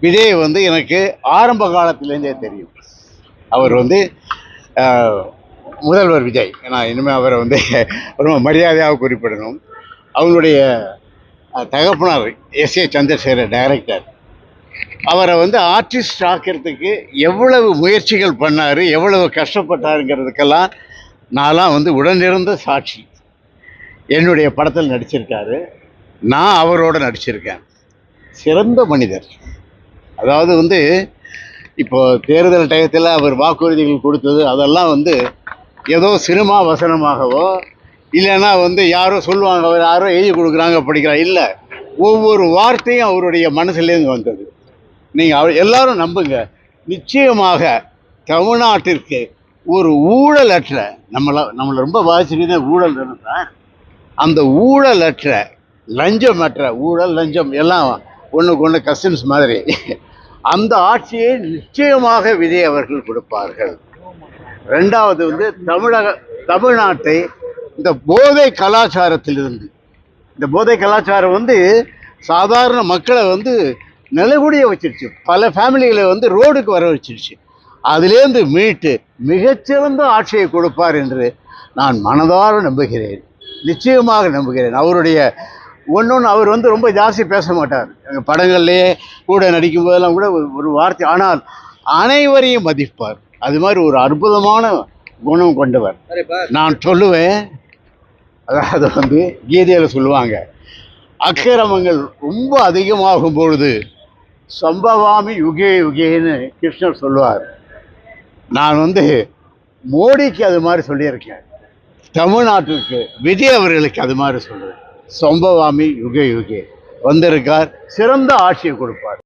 விஜய் வந்து எனக்கு ஆரம்ப காலத்திலேருந்தே தெரியும். அவர் வந்து முதல்வர் விஜய். நான் இனிமேல் அவரை வந்து ரொம்ப மரியாதையாக குறிப்பிடணும். அவங்களுடைய தகப்பனார் எஸ்.ஏ. சந்திரசேகர் டைரக்டர். அவரை வந்து ஆர்டிஸ்ட் ஆக்கிறதுக்கு எவ்வளவு முயற்சிகள் பண்ணார், எவ்வளவு கஷ்டப்பட்டாருங்கிறதுக்கெல்லாம் நான்லாம் வந்து உடனிருந்த சாட்சி. என்னுடைய படத்தில் நடிச்சிருக்காரு, நான் அவரோட நடிச்சிருக்கேன். சிறந்த மனிதர். அதாவது வந்து இப்போ தேர்தல் டயத்தில் அவர் வாக்குறுதிகள் கொடுத்தது அதெல்லாம் வந்து ஏதோ சினிமா வசனமாகவோ இல்லைன்னா வந்து யாரோ சொல்லுவாங்க, அவர் யாரோ எழுதி கொடுக்குறாங்க படிக்கிறாங்க, இல்லை, ஒவ்வொரு வார்த்தையும் அவருடைய மனசுலேருந்து வந்தது. நீங்கள் அவர் எல்லாரும் நம்புங்க, நிச்சயமாக தமிழ்நாட்டிற்கு ஒரு ஊழலற்ற நம்மளை ரொம்ப பாதிச்சுக்கிட்டே ஊழல் இருந்தால் அந்த ஊழலற்ற லஞ்சமற்ற ஊழல் லஞ்சம் எல்லாம் ஒன்றுக்கு ஒன்று கசின்ஸ் மாதிரி அந்த ஆட்சியை நிச்சயமாக விஜய் அவர்கள் கொடுப்பார்கள். ரெண்டாவது வந்து தமிழ்நாட்டை இந்த போதை கலாச்சாரத்திலிருந்து, இந்த போதை கலாச்சாரம் வந்து சாதாரண மக்களை வந்து நிலைகுடிய வச்சிருச்சு, பல ஃபேமிலிகளை வந்து ரோடுக்கு வர வச்சிருச்சு. அதிலேருந்து மீட்டு மிகச்சிறந்த ஆட்சியை கொடுப்பார் என்று நான் மனதார நம்புகிறேன், நிச்சயமாக நம்புகிறேன். அவருடைய ஒன்று அவர் வந்து ரொம்ப ஜாஸ்தி பேச மாட்டார். எங்கள் படங்கள்லேயே கூட நடிக்கும் போதெல்லாம் கூட ஒரு வார்த்தை, ஆனால் அனைவரையும் மதிப்பார். அது மாதிரி ஒரு அற்புதமான குணம் கொண்டவர். நான் சொல்லுவேன், அதாவது வந்து கீதையில் சொல்லுவாங்க, அக்கிரமங்கள் ரொம்ப அதிகமாகும் பொழுது சம்பவாமி யுகே யுகேன்னு கிருஷ்ணர் சொல்லுவார். நான் வந்து மோடிக்கு அது மாதிரி சொல்லியிருக்கேன், தமிழ்நாட்டிற்கு விஜய் அவர்களுக்கு அது மாதிரி சொல்கிறேன், சம்பவாமி யுகே யுகே வந்திருக்கார், சிறந்த ஆட்சியை கொடுப்பார்.